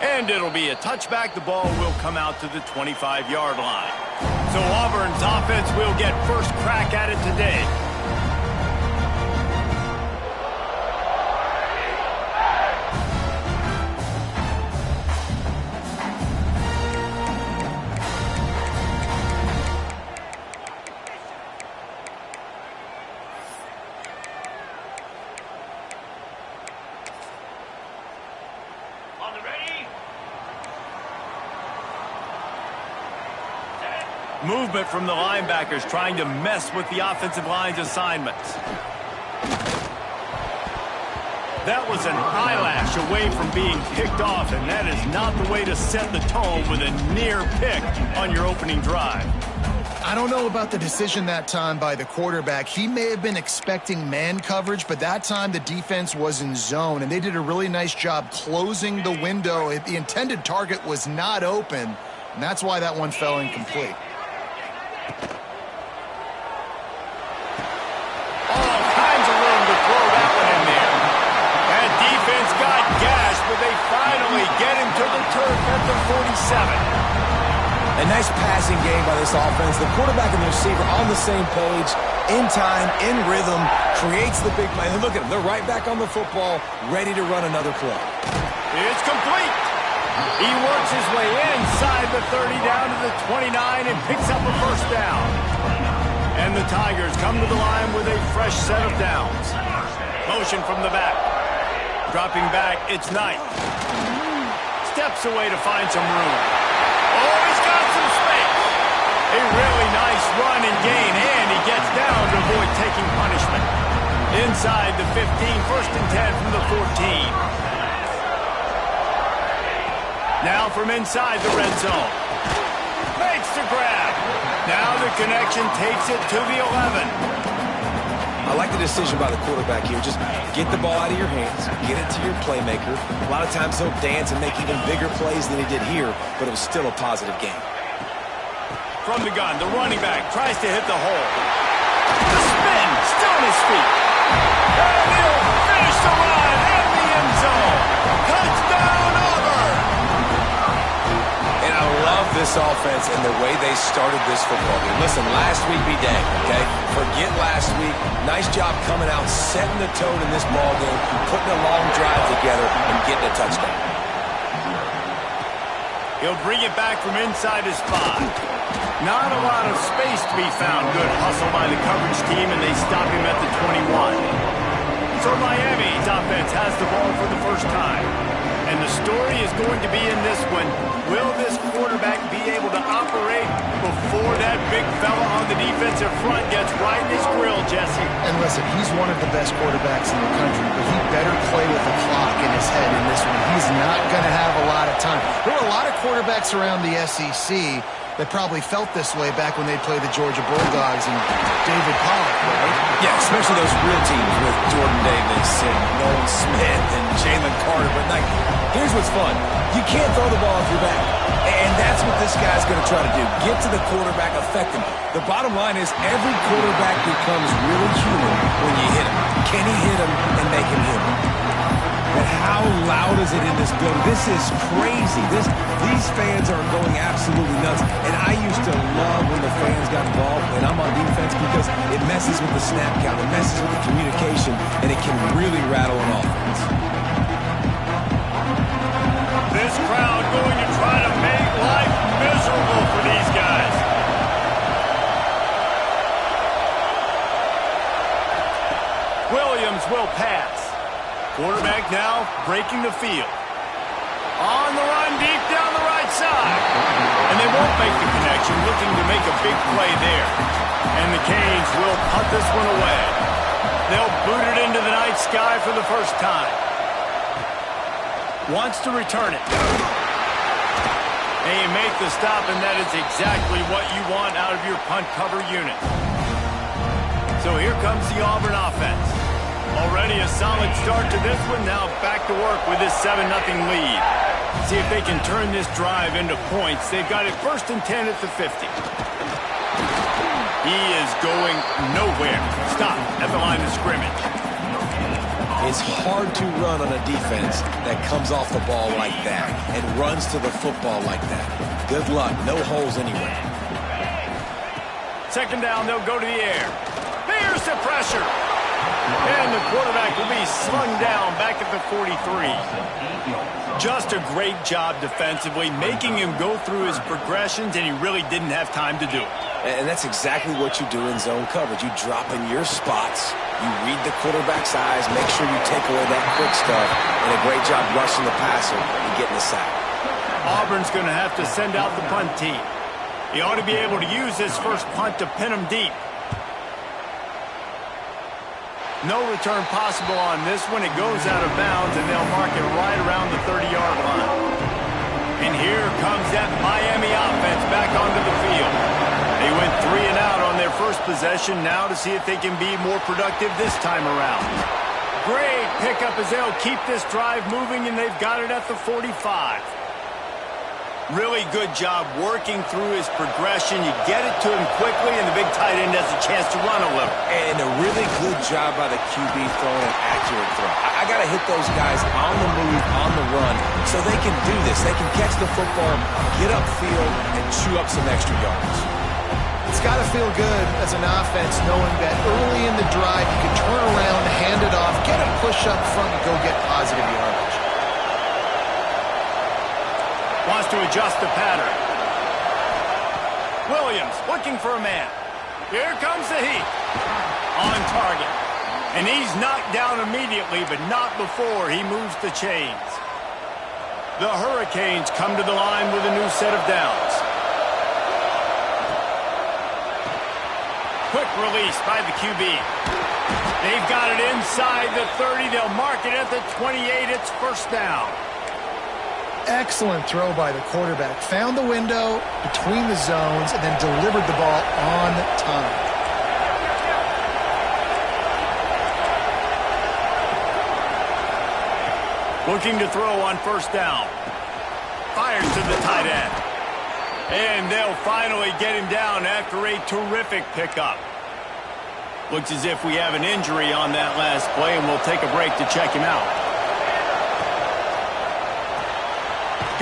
And it'll be a touchback. The ball will come out to the 25-yard line. So Auburn's offense will get first crack at it today. Movement from the linebackers trying to mess with the offensive line's assignments. That was an eyelash away from being picked off, and that is not the way to set the tone with a near pick on your opening drive. I don't know about the decision that time by the quarterback. He may have been expecting man coverage, but that time the defense was in zone, and they did a really nice job closing the window. The intended target was not open, and that's why that one fell incomplete. All kinds of room to throw that one in there. That defense got gashed, but they finally get him to the turf at the 47. A nice passing game by this offense. The quarterback and the receiver on the same page, in time, in rhythm, creates the big play. Look at them. They're right back on the football, ready to run another play. It's complete. He works his way inside the 30 down to the 29 and picks up a first down. And the Tigers come to the line with a fresh set of downs. Motion from the back. Dropping back, it's Knight. Steps away to find some room. Oh, he's got some space. A really nice run and gain, and he gets down to avoid taking punishment. Inside the 15, first and 10 from the 14. Now from inside the red zone. Makes the grab. Now the connection takes it to the 11. I like the decision by the quarterback here. Just get the ball out of your hands, get it to your playmaker. A lot of times he'll dance and make even bigger plays than he did here, but it was still a positive game. From the gun, the running back tries to hit the hole. The spin, still on his feet. And he'll finish the run in the end zone. Touchdown, Auburn! And I love this offense and the way they started this football game. Listen, last week be dang, okay? Forget last week. Nice job coming out, setting the tone in this ball game, putting a long drive together, and getting a touchdown. He'll bring it back from inside his 5. Not a lot of space to be found. Good hustle by the coverage team, and they stop him at the 21. So Miami's offense has the ball for the first time. And the story is going to be in this one. Will this quarterback be able to operate before that big fella on the defensive front gets right in his grill, Jesse? And listen, he's one of the best quarterbacks in the country, but he better play with the clock in his head in this one. He's not going to have a lot of time. There were a lot of quarterbacks around the SEC that probably felt this way back when they played the Georgia Bulldogs and David Pollock, right? Yeah, especially those real teams with Jordan Davis and Nolan Smith and Jalen Carter. But, like, here's what's fun. You can't throw the ball off your back. And that's what this guy's going to try to do. Get to the quarterback, affect him. The bottom line is every quarterback becomes really human when you hit him. Can he hit him and make him human? But how loud is it in this building? This is crazy. These fans are going absolutely nuts. And I used to love when the fans got involved, and I'm on defense, because it messes with the snap count, it messes with the communication, and it can really rattle an offense. This crowd going to try to make life miserable for these guys. Williams will pass. Quarterback now breaking the field. On the run deep down the right side. And they won't make the connection, looking to make a big play there. And the Canes will punt this one away. They'll boot it into the night sky for the first time. Wants to return it. They make the stop, and that is exactly what you want out of your punt cover unit. So here comes the Auburn offense. Already a solid start to this one. Now back to work with this 7-0 lead. See if they can turn this drive into points. They've got it first and 10 at the 50. He is going nowhere. Stop at the line of scrimmage. It's hard to run on a defense that comes off the ball like that and runs to the football like that. Good luck. No holes anywhere. Second down, they'll go to the air. There's the pressure. And the quarterback will be slung down back at the 43. Just a great job defensively, making him go through his progressions, and he really didn't have time to do it. And that's exactly what you do in zone coverage. You drop in your spots, you read the quarterback's eyes, make sure you take away that quick stuff, and a great job rushing the passer and getting the sack. Auburn's going to have to send out the punt team. He ought to be able to use this first punt to pin him deep. No return possible on this one. It goes out of bounds, and they'll mark it right around the 30-yard line. And here comes that Miami offense back onto the field. They went 3 and out on their first possession, now to see if they can be more productive this time around. Great pickup as they'll keep this drive moving, and they've got it at the 45. Really good job working through his progression. You get it to him quickly, and the big tight end has a chance to run a little. And a really good job by the QB throwing an accurate throw. I got to hit those guys on the move, on the run, so they can do this. They can catch the football, get upfield, and chew up some extra yards. It's got to feel good as an offense knowing that early in the drive you can turn around, hand it off, get a push up front, and go get positive yardage. Wants to adjust the pattern. Williams looking for a man. Here comes the heat. On target. And he's knocked down immediately, but not before he moves the chains. The Hurricanes come to the line with a new set of downs. Quick release by the QB. They've got it inside the 30. They'll mark it at the 28. It's first down. Excellent throw by the quarterback. Found the window between the zones and then delivered the ball on time. Looking to throw on first down. Fires to the tight end. And they'll finally get him down after a terrific pickup. Looks as if we have an injury on that last play, and we'll take a break to check him out.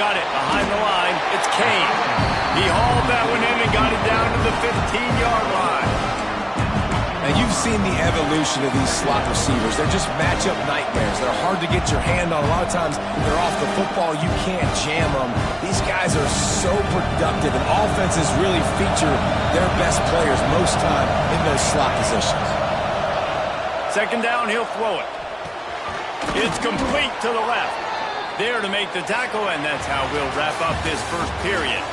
Got it behind the line. It's Kane. He hauled that one in and got it down to the 15-yard line. Now, you've seen the evolution of these slot receivers. They're just matchup nightmares. They're hard to get your hand on. A lot of times, they're off the football. You can't jam them. These guys are so productive, and offenses really feature their best players most time in those slot positions. Second down, he'll throw it. It's complete to the left. There to make the tackle, and that's how we'll wrap up this first period.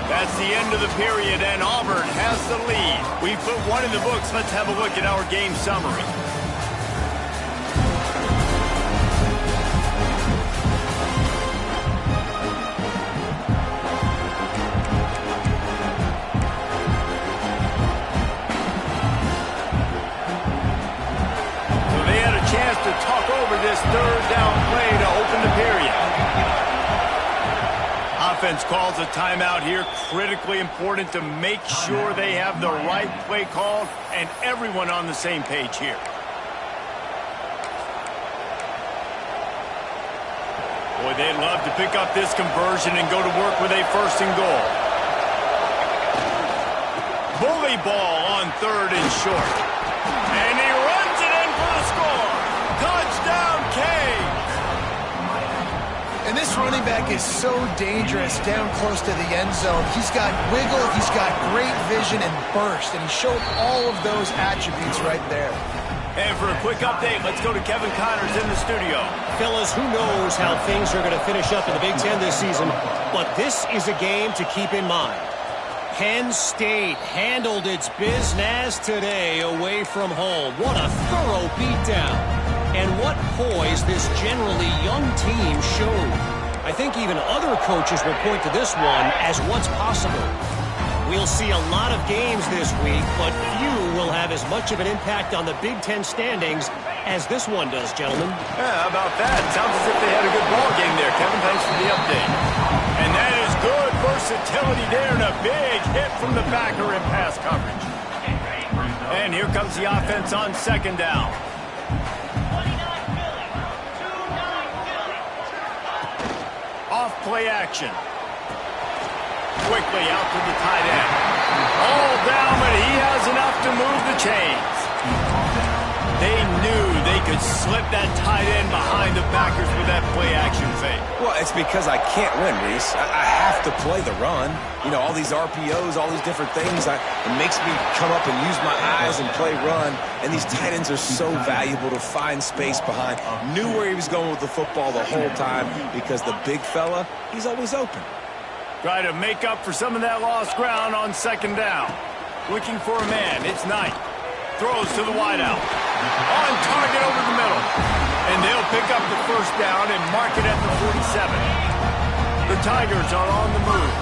That's the end of the period, and Auburn has the lead. We put one in the books. Let's have a look at our game summary. To talk over this third down play to open the period. Offense calls a timeout here. Critically important to make sure they have the right play called and everyone on the same page here. Boy, they'd love to pick up this conversion and go to work with a first and goal. Bully ball on third and short. And he runs it in for the score. Touchdown, Canes! And this running back is so dangerous down close to the end zone. He's got wiggle, he's got great vision and burst, and he showed all of those attributes right there. And for a quick update, let's go to Kevin Connors in the studio. Fellas, who knows how things are going to finish up in the Big Ten this season, but this is a game to keep in mind. Penn State handled its business today away from home. What a thorough beatdown. And what poise this generally young team showed. I think even other coaches will point to this one as what's possible. We'll see a lot of games this week, but few will have as much of an impact on the Big Ten standings as this one does, gentlemen. Yeah, how about that? Sounds as if they had a good ball game there, Kevin. Thanks for the update. And that is good versatility there and a big hit from the backer in pass coverage. And here comes the offense on second down. play action. Quickly out to the tight end. All down, but he has enough to move the chains. They knew they could slip that tight end behind the backers with that play-action fake. Well, it's because I can't win, Reese. I have to play the run. You know, all these RPOs, all these different things. It makes me come up and use my eyes and play run. And these tight ends are so valuable to find space behind. Knew where he was going with the football the whole time because the big fella, he's always open. Try to make up for some of that lost ground on second down. Looking for a man. It's Knight. Throws to the wideout. On target over the middle. And they'll pick up the first down and mark it at the 47. The Tigers are on the move.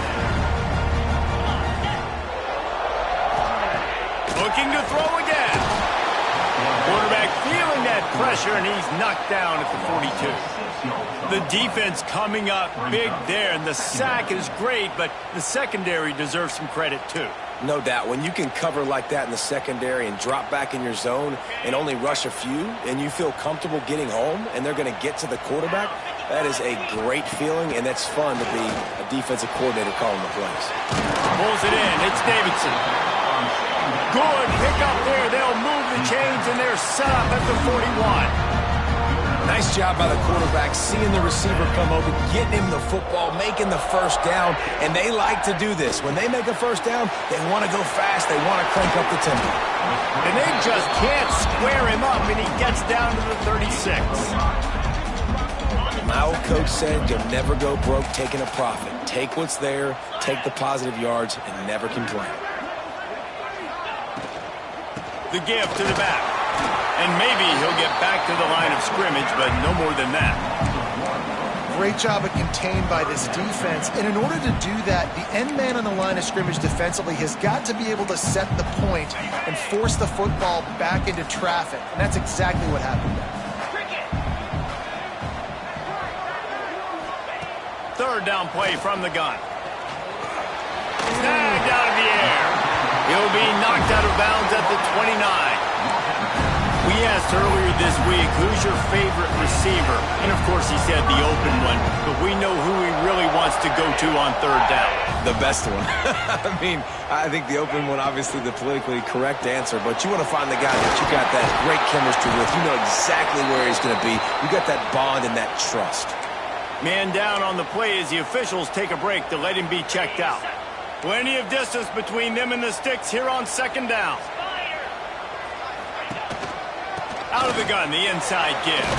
Looking to throw again. Quarterback feeling that pressure, and he's knocked down at the 42. The defense coming up big there, and the sack is great, but the secondary deserves some credit too. No doubt. When you can cover like that in the secondary and drop back in your zone and only rush a few, and you feel comfortable getting home, and they're going to get to the quarterback, that is a great feeling, and it's fun to be a defensive coordinator calling the plays. Pulls it in. It's Davidson. Good pick up there. They'll move the chains, and they're set up at the 41. Nice job by the quarterback, seeing the receiver come over, getting him the football, making the first down, and they like to do this. When they make a first down, they want to go fast. They want to crank up the tempo. And they just can't square him up, and he gets down to the 36. My old coach said you'll never go broke taking a profit. Take what's there, take the positive yards, and never complain. The give to the back. And maybe he'll get back to the line of scrimmage, but no more than that. Great job of contained by this defense. And in order to do that, the end man on the line of scrimmage defensively has got to be able to set the point and force the football back into traffic. And that's exactly what happened there. Third down play from the gun. Snagged out of the air. He'll be knocked out of bounds at the 29. We asked earlier this week, who's your favorite receiver? And, of course, he said the open one, but we know who he really wants to go to on third down. The best one. I mean, I think the open one, obviously the politically correct answer, but you want to find the guy that you got that great chemistry with. You know exactly where he's going to be. You got that bond and that trust. Man down on the play as the officials take a break to let him be checked out. Plenty of distance between them and the sticks here on second down. Out of the gun, the inside give.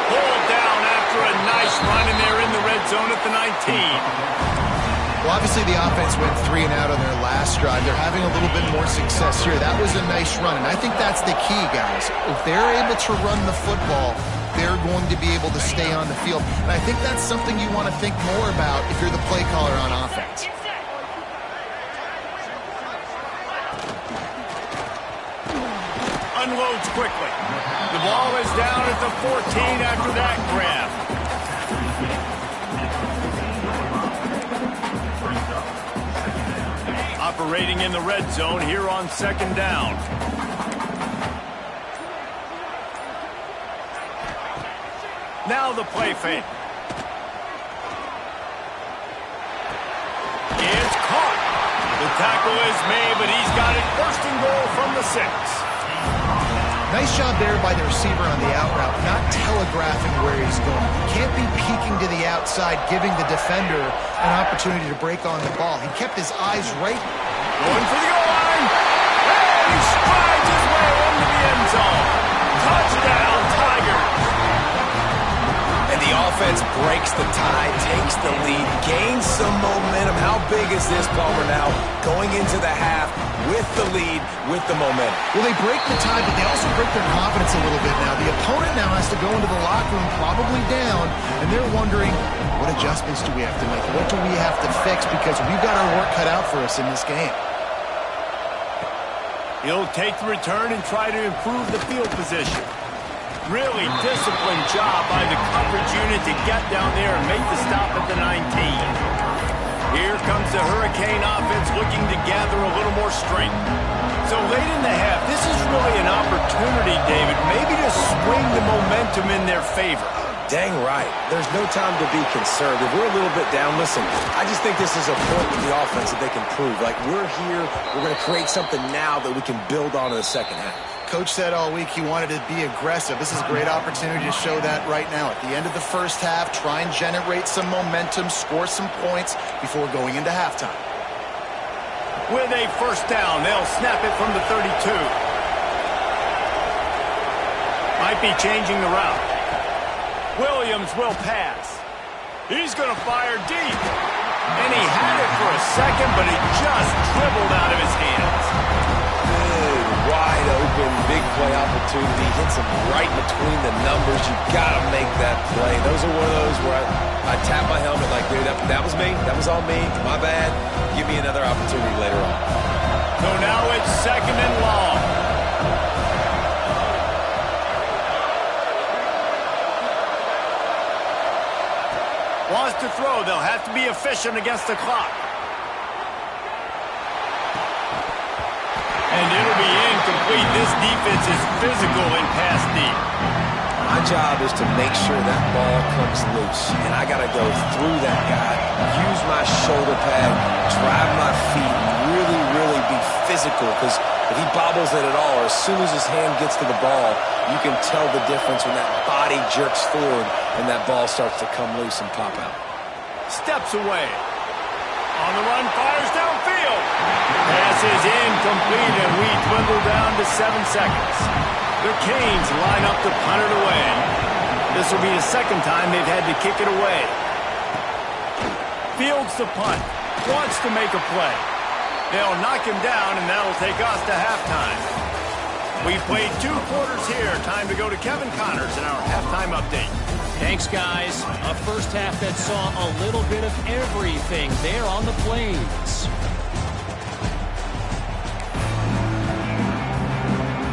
Pulled down after a nice run, and they're in the red zone at the 19. Well, obviously the offense went 3 and out on their last drive. They're having a little bit more success here. That was a nice run, and I think that's the key, guys. If they're able to run the football, they're going to be able to stay on the field. And I think that's something you want to think more about if you're the play caller on offense. Unloads quickly. The ball is down at the 14 after that grab. Operating in the red zone here on second down. Now the play fake. It's caught. The tackle is made, but he's got it first and goal from the 6. Nice job there by the receiver on the out route, not telegraphing where he's going. He can't be peeking to the outside, giving the defender an opportunity to break on the ball. He kept his eyes right. Going for the goal line. And he strides his way into the end zone. Touchdown, Tigers. And the offense breaks the tie, takes the lead, gains some momentum. How big is this, Palmer, now? Going into the half with the lead, with the momentum. Well, they break the tie, but they also break their confidence a little bit now. The opponent now has to go into the locker room, probably down, and they're wondering, what adjustments do we have to make? What do we have to fix? Because we've got our work cut out for us in this game. He'll take the return and try to improve the field position. Really disciplined job by the coverage unit to get down there and make the stop at the 19. Here comes the Hurricane offense looking to gather a little more strength. So late in the half, this is really an opportunity, David, maybe to swing the momentum in their favor. Dang right. There's no time to be concerned. If we're a little bit down, listen, I just think this is a point with the offense that they can prove. Like, we're here, we're going to create something now that we can build on in the second half. Coach said all week he wanted to be aggressive. This is a great opportunity to show that right now. At the end of the first half, try and generate some momentum, score some points before going into halftime. With a first down, they'll snap it from the 32. Might be changing the route. Williams will pass. He's going to fire deep. And he had it for a second, but it just dribbled out of his hands. Good, wide open, big play opportunity. Hits him right between the numbers. You got to make that play. Those are one of those where I tap my helmet like, dude, that was me. That was on me. My bad. Give me another opportunity later on. So now it's second and long. Wants to throw. They'll have to be efficient against the clock. And it'll be incomplete. This defense is physical and pass deep. My job is to make sure that ball comes loose. And I got to go through that guy, use my shoulder pad, drive my feet, really, really be physical. Because if he bobbles it at all, or as soon as his hand gets to the ball, you can tell the difference when that body jerks forward and that ball starts to come loose and pop out. Steps away. On the run, fires downfield. Pass is incomplete, and we dwindle down to 7 seconds. The Canes line up to punt it away. This will be the second time they've had to kick it away. Fields the punt. Wants to make a play. They'll knock him down, and that'll take us to halftime. We played 2 quarters here. Time to go to Kevin Connors in our halftime update. Thanks, guys. A first half that saw a little bit of everything there on the Plains.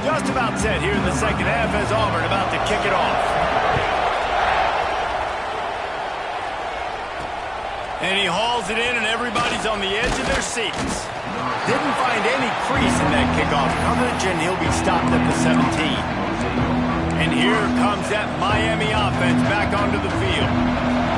Just about set here in the second half as Auburn about to kick it off. And he hauls it in, and everybody's on the edge of their seats. Didn't find any crease in that kickoff coverage, and he'll be stopped at the 17. And here comes that Miami offense back onto the field.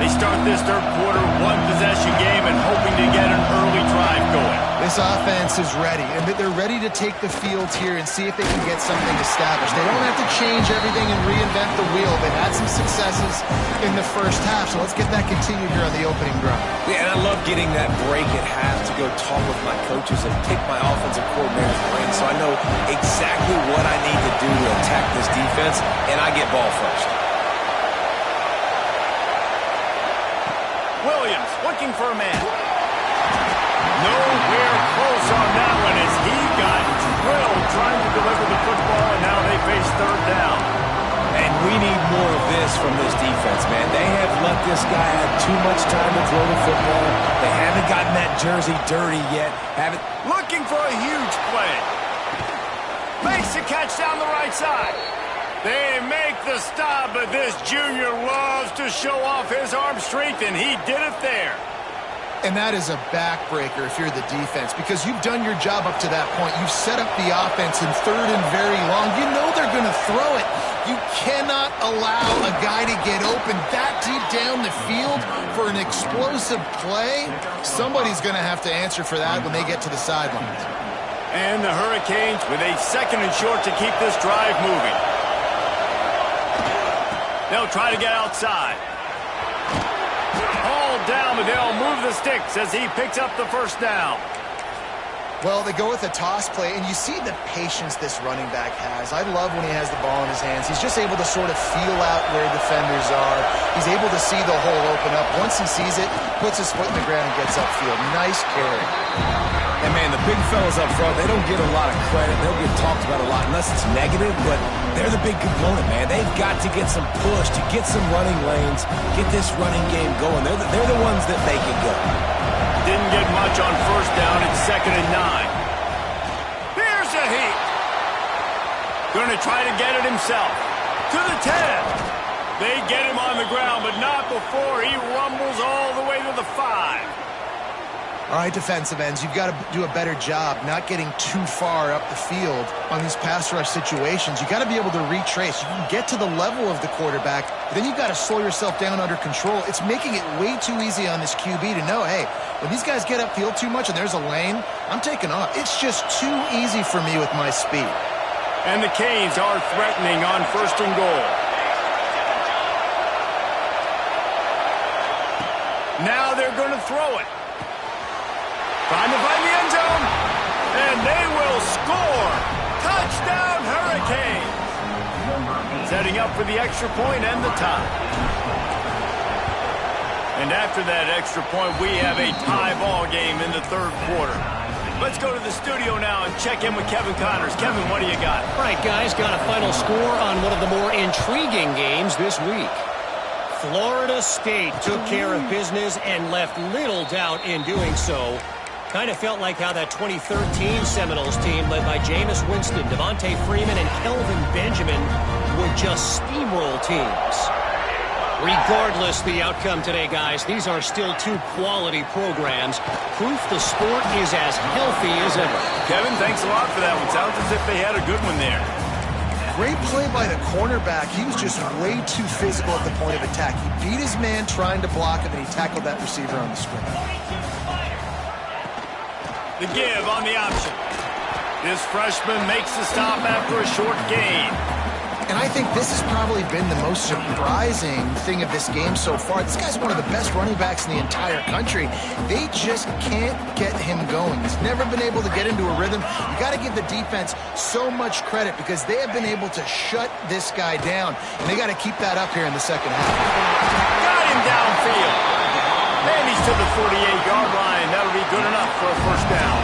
They start this third quarter, 1-possession game, and hoping to get an early drive going. This offense is ready, and they're ready to take the field here and see if they can get something established. They don't have to change everything and reinvent the wheel. They've had some successes in the first half, so let's get that continued here on the opening drive. Yeah, and I love getting that break at half to go talk with my coaches and pick my offensive coordinator's brain so I know exactly what I need to do to attack this defense, and I get ball first. Williams looking for a man. Nowhere close on that one as he got drilled trying to deliver the football, and now they face third down. And we need more of this from this defense, man. They have let this guy have too much time to throw the football. They haven't gotten that jersey dirty yet. Looking for a huge play. Makes the catch down the right side. They make the stop, but this junior loves to show off his arm strength, and he did it there. And that is a backbreaker if you're the defense, because you've done your job up to that point. You've set up the offense in third and very long. You know they're going to throw it. You cannot allow a guy to get open that deep down the field for an explosive play. Somebody's going to have to answer for that when they get to the sidelines. And the Hurricanes with a second and short to keep this drive moving. They'll try to get outside. Hauled down, but they'll move the sticks as he picks up the first down. Well, they go with a toss play, and you see the patience this running back has. I love when he has the ball in his hands. He's just able to sort of feel out where defenders are. He's able to see the hole open up. Once he sees it, puts his foot in the ground and gets upfield. Nice carry. And, man, the big fellas up front, they don't get a lot of credit. They'll get talked about a lot unless it's negative, but they're the big component, man. They've got to get some push, to get some running lanes, get this running game going. They're the ones that make it go. Didn't get much on first down. It's 2nd and 9. Here's a heat. Going to try to get it himself. To the 10. They get him on the ground, but not before he rumbles all the way to the 5. All right, defensive ends, you've got to do a better job not getting too far up the field on these pass rush situations. You've got to be able to retrace. You can get to the level of the quarterback, but then you've got to slow yourself down under control. It's making it way too easy on this QB to know, hey, when these guys get upfield too much and there's a lane, I'm taking off. It's just too easy for me with my speed. And the Canes are threatening on 1st and goal. Now they're going to throw it. Trying to find the end zone. And they will score. Touchdown, Hurricanes. Setting up for the extra point and the tie. And after that extra point, we have a tie ball game in the 3rd quarter. Let's go to the studio now and check in with Kevin Connors. Kevin, what do you got? All right, guys, got a final score on one of the more intriguing games this week. Florida State took care of business and left little doubt in doing so. Kind of felt like how that 2013 Seminoles team led by Jameis Winston, Devontae Freeman, and Kelvin Benjamin would just steamroll teams. Regardless the outcome today, guys, these are still 2 quality programs. Proof the sport is as healthy as ever. Kevin, thanks a lot for that one. Sounds as if they had a good one there. Great play by the cornerback. He was just way too physical at the point of attack. He beat his man trying to block him, and he tackled that receiver on the screen. The give on the option. This freshman makes the stop after a short gain. And I think this has probably been the most surprising thing of this game so far. This guy's one of the best running backs in the entire country. They just can't get him going. He's never been able to get into a rhythm. You got to give the defense so much credit because they have been able to shut this guy down. And they got to keep that up here in the second half. Got him downfield. And he's to the 48-yard line. That'll be good enough for a first down.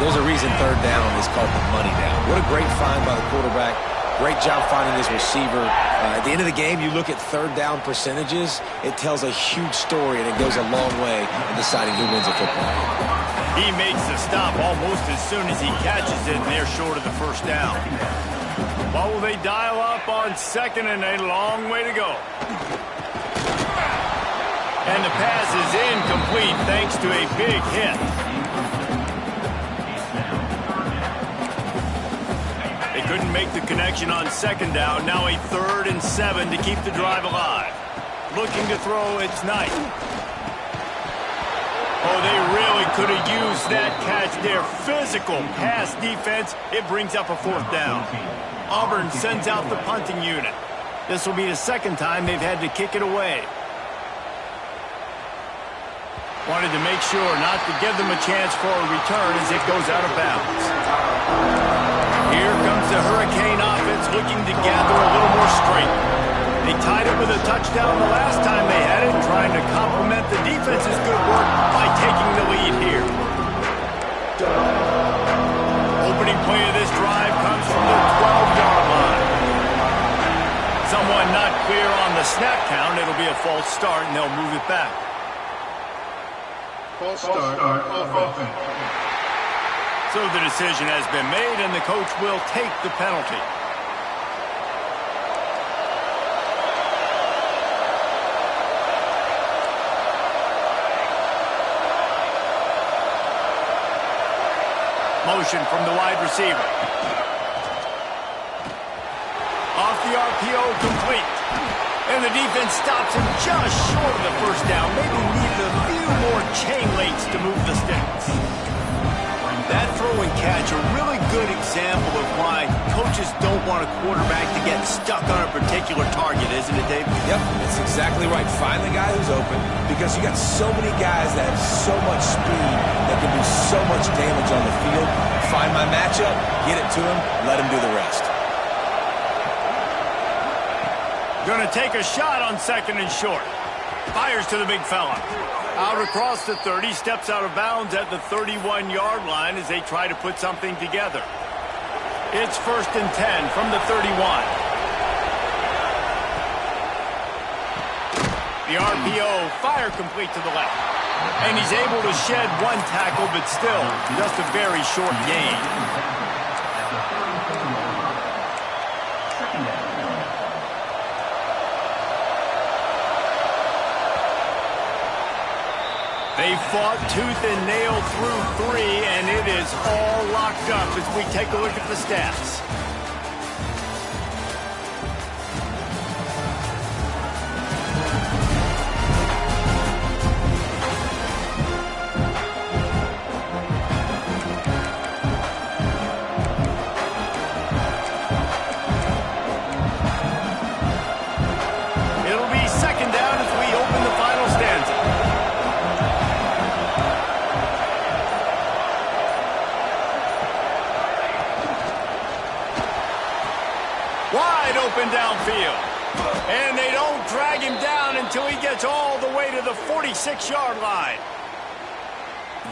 There's a reason 3rd down is called the money down. What a great find by the quarterback. Great job finding his receiver. At the end of the game, you look at 3rd down percentages. It tells a huge story, and it goes a long way in deciding who wins a football game. He makes the stop almost as soon as he catches it, and they're short of the first down. What will they dial up on 2nd and a long way to go? And the pass is incomplete thanks to a big hit. They couldn't make the connection on 2nd down. Now a 3rd and 7 to keep the drive alive. Looking to throw, it's Knight. Oh, they really could have used that catch there. Physical pass defense. It brings up a 4th down. Auburn sends out the punting unit. This will be the 2nd time they've had to kick it away. Wanted to make sure not to give them a chance for a return as it goes out of bounds. Here comes the Hurricane offense looking to gather a little more strength. They tied it with a touchdown the last time they had it, trying to complement the defense's good work by taking the lead here. Opening play of this drive comes from the 12-yard line. Someone not clear on the snap count. It'll be a false start, and they'll move it back. False start of offense. So the decision has been made, and the coach will take the penalty. Motion from the wide receiver. Off the RPO, complete. And the defense stops him just short of the first down. Maybe needed a few more chain links to move the sticks. That throw and catch, a really good example of why coaches don't want a quarterback to get stuck on a particular target, isn't it, Dave? Yep, that's exactly right. Find the guy who's open because you got so many guys that have so much speed that can do so much damage on the field. Find my matchup, get it to him, let him do the rest. Going to take a shot on 2nd and short. Fires to the big fella. Out across the 30, steps out of bounds at the 31-yard line as they try to put something together. It's 1st and 10 from the 31. The RPO, fire complete to the left. And he's able to shed one tackle, but still just a very short gain. They fought tooth and nail through 3, and it is all locked up as we take a look at the stats. It'll be second down as we open the final stanza. Wide open downfield. And they don't drag him down until he gets all the way to the 46-yard line.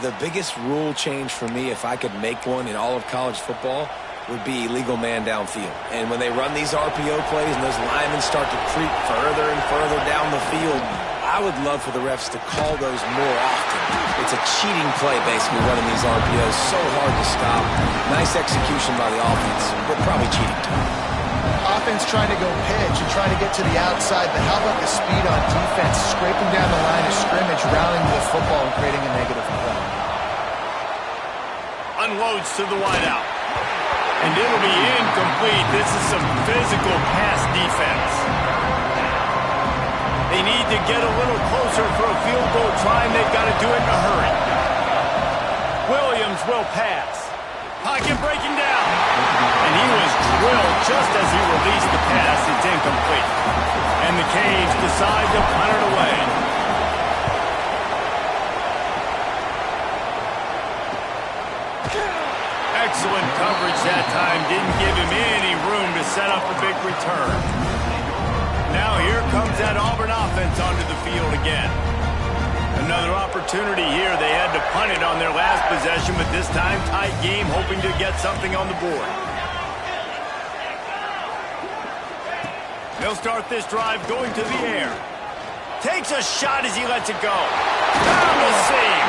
The biggest rule change for me, if I could make one in all of college football, would be illegal man downfield. And when they run these RPO plays and those linemen start to creep further and further down the field, I would love for the refs to call those more often. It's a cheating play, basically, running these RPOs. So hard to stop. Nice execution by the offense, but probably cheating too. Offense trying to go pitch and trying to get to the outside, but how about the speed on defense, scraping down the line of scrimmage, rallying the football and creating a negative play. Unloads to the wideout. And it'll be incomplete. This is some physical pass defense. They need to get a little closer for a field goal try, and they've got to do it in a hurry. Williams will pass. Pocket breaking down. And he was drilled just as he released the pass. It's incomplete. And the Canes decide to punt it away. Excellent coverage that time. Didn't give him any room to set up a big return. Now here comes that Auburn offense onto the field again. Another opportunity here. They had to punt it on their last possession, but this time tight game, hoping to get something on the board. They'll start this drive going to the air. Takes a shot as he lets it go. Down the seam.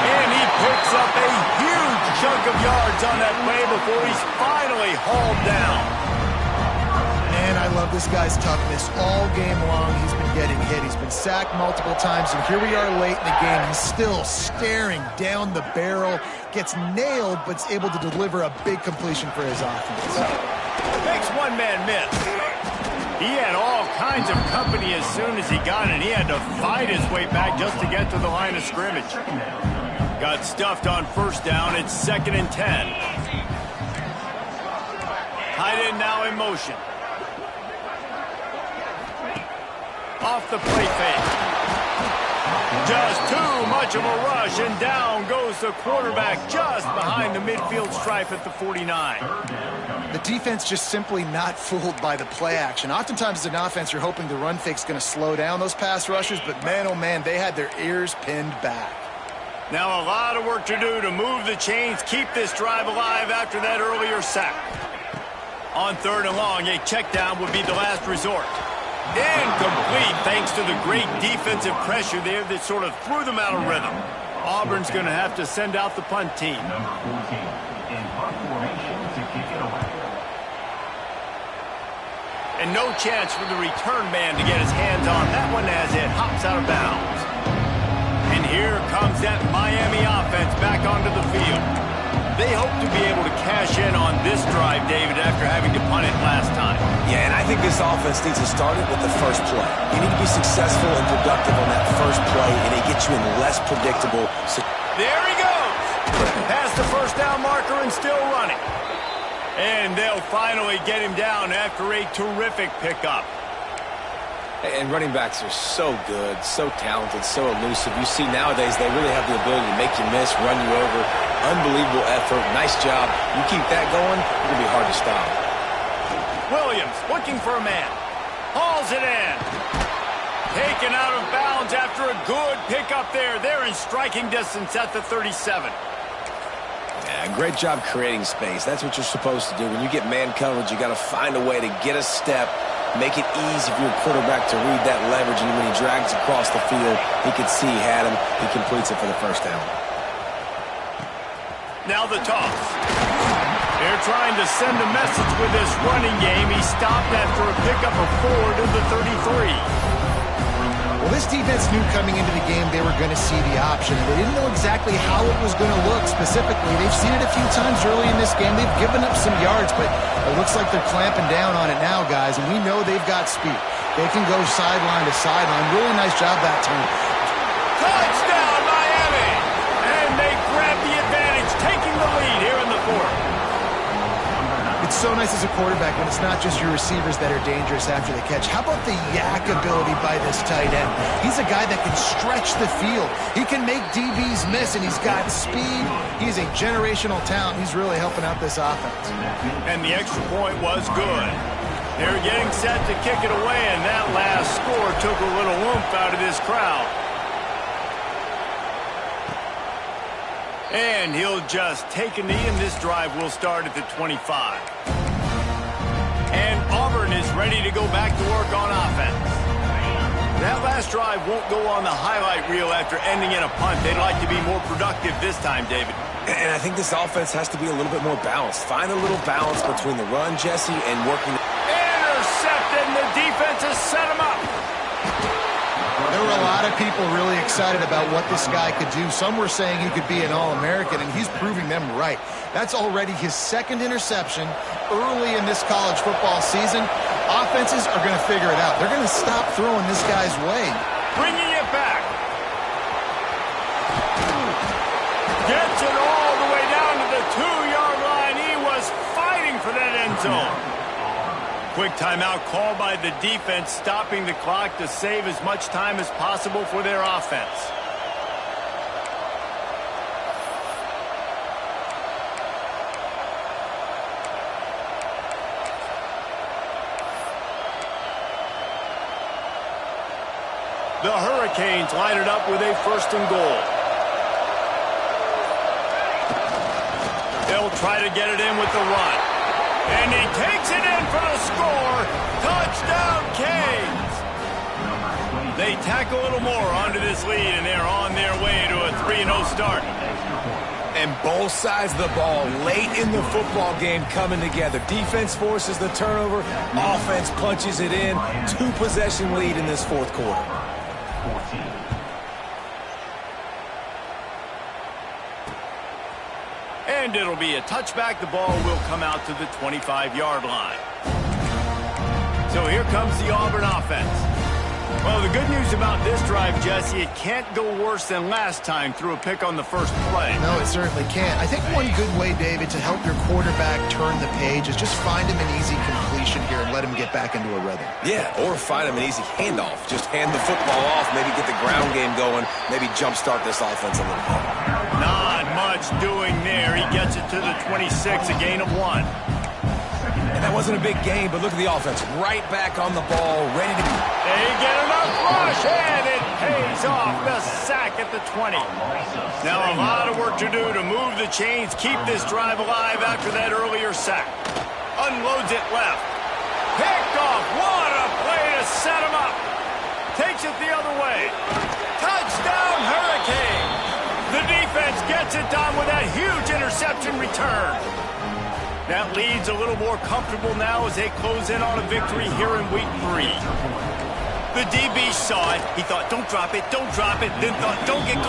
And he picks up a huge chunk of yards on that play before he's finally hauled down. Man, I love this guy's toughness. All game long, he's been getting hit. He's been sacked multiple times, and here we are late in the game. He's still staring down the barrel, gets nailed, but is able to deliver a big completion for his offense. Makes one man miss. He had all kinds of company as soon as he got it. He had to fight his way back just to get to the line of scrimmage. Got stuffed on first down. It's 2nd and 10. Tight end now in motion. Off the play fake. Just too much of a rush, and down goes the quarterback just behind the midfield stripe at the 49. The defense just simply not fooled by the play action. Oftentimes as an offense, you're hoping the run fake's going to slow down those pass rushers, but man, oh man, they had their ears pinned back. Now a lot of work to do to move the chains, keep this drive alive after that earlier sack. On 3rd and long, a check down would be the last resort. Incomplete thanks to the great defensive pressure there that sort of threw them out of rhythm. Auburn's going to have to send out the punt team. Number 14 in punt formation to kick it away. And no chance for the return man to get his hands on that one as it hops out of bounds. And here comes that Miami offense back onto the field. They hope to be able to cash in on this drive, David, after having to punt it last time. Yeah, and I think this offense needs to start it with the first play. You need to be successful and productive on that first play, and it gets you in less predictable. There he goes. Past the first down marker and still running. And they'll finally get him down after a terrific pickup. And running backs are so good, so talented, so elusive. You see nowadays they really have the ability to make you miss, run you over. Unbelievable effort. Nice job. You keep that going, it's going to be hard to stop. Williams looking for a man. Hauls it in. Taken out of bounds after a good pickup there. They're in striking distance at the 37. Yeah, great job creating space. That's what you're supposed to do. When you get man coverage, you got to find a way to get a step, make it easy for your quarterback to read that leverage, and when he drags across the field, he can see he had him. He completes it for the first down. Now the toss. They're trying to send a message with this running game. He stopped after a pickup of 4 to the 33. Well, this defense knew coming into the game they were going to see the option, and they didn't know exactly how it was going to look specifically. They've seen it a few times early in this game. They've given up some yards, but it looks like they're clamping down on it now, guys, and we know they've got speed. They can go sideline to sideline. Really nice job that time. Touchdown, Miami! And they grab the advantage, taking the lead here in the fourth. It's so nice as a quarterback when it's not just your receivers that are dangerous after the catch. How about the yak ability by this tight end? He's a guy that can stretch the field. He can make DBs miss, and he's got speed. He's a generational talent. He's really helping out this offense. And the extra point was good. They're getting set to kick it away, and that last score took a little oomph out of this crowd. And he'll just take a knee, and this drive will start at the 25. And Auburn is ready to go back to work on offense. That last drive won't go on the highlight reel after ending in a punt. They'd like to be more productive this time, David. And I think this offense has to be a little bit more balanced. Find a little balance between the run, Jesse, and working. Intercepted, and the defense has set him up. There were a lot of people really excited about what this guy could do. Some were saying he could be an All-American, and he's proving them right. That's already his second interception early in this college football season. Offenses are going to figure it out. They're going to stop throwing this guy's way. Bringing it back. Gets it all the way down to the 2-yard line. He was fighting for that end zone. Quick timeout called by the defense, stopping the clock to save as much time as possible for their offense. The Hurricanes line it up with a 1st and goal. They'll try to get it in with the run. And he takes it in for the score. Touchdown, Canes. They tack a little more onto this lead, and they're on their way to a 3-0 start. And both sides of the ball late in the football game coming together. Defense forces the turnover. Offense punches it in. 2-possession lead in this fourth quarter. 14. And it'll be a touchback. The ball will come out to the 25-yard line. So here comes the Auburn offense. Well, the good news about this drive, Jesse, it can't go worse than last time through a pick on the first play. No, it certainly can't. I think one good way, David, to help your quarterback turn the page is just find him an easy completion here and let him get back into a rhythm. Yeah, or find him an easy handoff. Just hand the football off, maybe get the ground game going, maybe jumpstart this offense a little bit. Not much doing there. He gets it to the 26, a gain of 1. And that wasn't a big game, but look at the offense. Right back on the ball, ready to be. They get enough rush, and it pays off. The sack at the 20. Now a lot of work to do to move the chains, keep this drive alive after that earlier sack. Unloads it left. Picked off. What a play to set him up. Takes it the other way. Touchdown, Hurricane. The defense gets it done with that huge interception return. That lead's a little more comfortable now as they close in on a victory here in week 3. The DB saw it. He thought, don't drop it, don't drop it. Then thought, don't get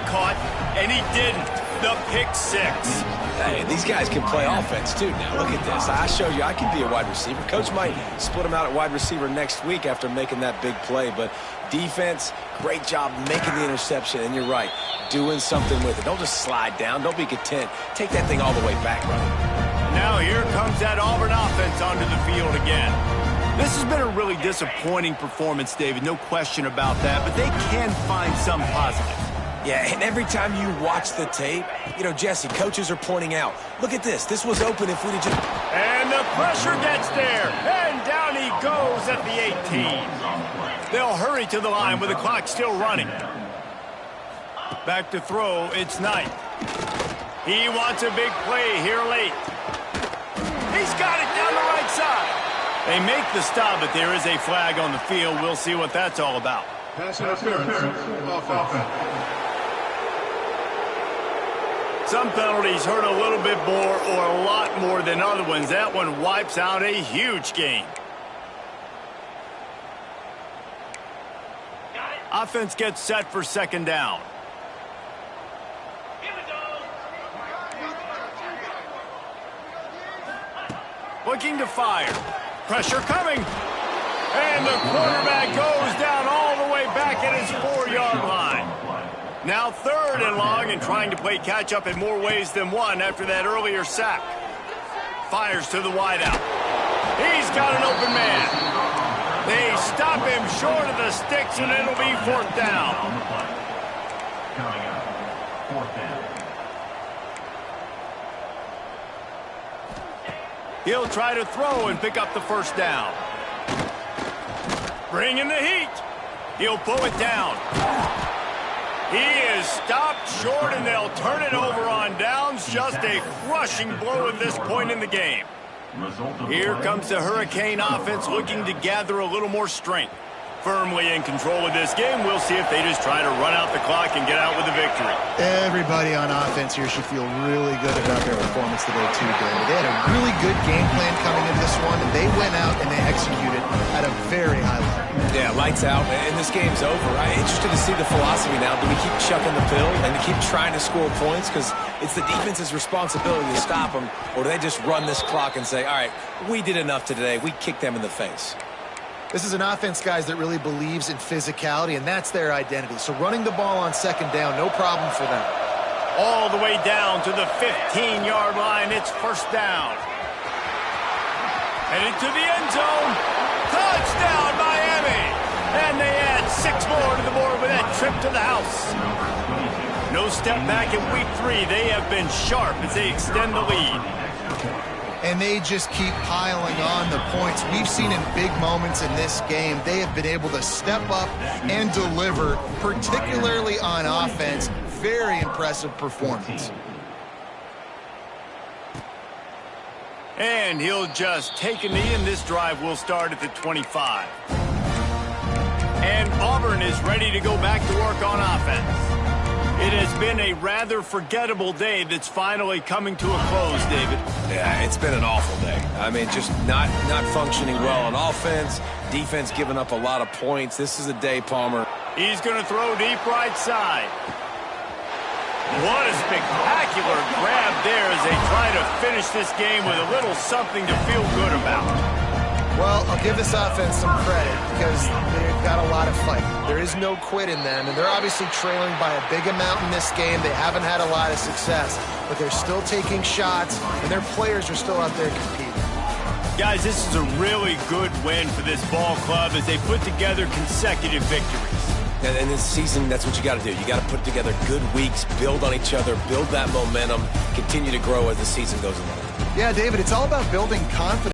caught, and he didn't. The pick 6. Hey, these guys can play offense, too. Now, look at this. I showed you I can be a wide receiver. Coach might split him out at wide receiver next week after making that big play, but defense, great job making the interception, and you're right, doing something with it. Don't just slide down. Don't be content. Take that thing all the way back, brother. Now here comes that Auburn offense onto the field again. This has been a really disappointing performance, David, no question about that, but they can find some positive. Yeah, and every time you watch the tape, you know, Jesse, coaches are pointing out, look at this. This was open if we'd have just... And the pressure gets there, and down he goes at the 18. They'll hurry to the line with the clock still running. Back to throw, it's Knight. He wants a big play here late. He's got it down the right side. They make the stop, but there is a flag on the field. We'll see what that's all about. Pass interference. Offense. Some penalties hurt a little bit more or a lot more than other ones. That one wipes out a huge game. Offense gets set for second down. Looking to fire. Pressure coming. And the quarterback goes down all the way back at his 4-yard line. Now 3rd and long and trying to play catch-up in more ways than one after that earlier sack. Fires to the wideout. He's got an open man. They stop him short of the sticks, and it'll be 4th down. Coming up, 4th down. He'll try to throw and pick up the 1st down. Bringing the heat. He'll pull it down. He is stopped short, and they'll turn it over on downs. Just a crushing blow at this point in the game. Here comes the Hurricane offense looking to gather a little more strength. Firmly in control of this game. We'll see if they just try to run out the clock and get out with a victory. Everybody on offense here should feel really good about their performance today, too, David. They had a really good game plan coming into this one, and they went out and they executed at a very high level. Yeah, lights out, and this game's over. I'm interested to see the philosophy now. Do we keep chucking the pill and keep trying to score points? Because it's the defense's responsibility to stop them, or do they just run this clock and say, all right, we did enough today. We kicked them in the face. This is an offense, guys, that really believes in physicality, and that's their identity. So running the ball on second down, no problem for them. All the way down to the 15-yard line. It's 1st down. Headed to the end zone. Touchdown, Miami. And they add 6 more to the board with that trip to the house. No step back in week 3. They have been sharp as they extend the lead. And they just keep piling on the points. We've seen in big moments in this game, they have been able to step up and deliver, particularly on offense. Very impressive performance. And he'll just take a knee, and this drive will start at the 25. And Auburn is ready to go back to work on offense. It has been a rather forgettable day that's finally coming to a close, David. Yeah, it's been an awful day. I mean, just not functioning well on offense. Defense giving up a lot of points. This is a day, Palmer. He's going to throw deep right side. What a spectacular grab there as they try to finish this game with a little something to feel good about. Well, I'll give this offense some credit because they've got a lot of fight. There is no quit in them, and they're obviously trailing by a big amount in this game. They haven't had a lot of success, but they're still taking shots, and their players are still out there competing. Guys, this is a really good win for this ball club as they put together consecutive victories. And this season, that's what you got to do. You got to put together good weeks, build on each other, build that momentum, continue to grow as the season goes along. Yeah, David, it's all about building confidence.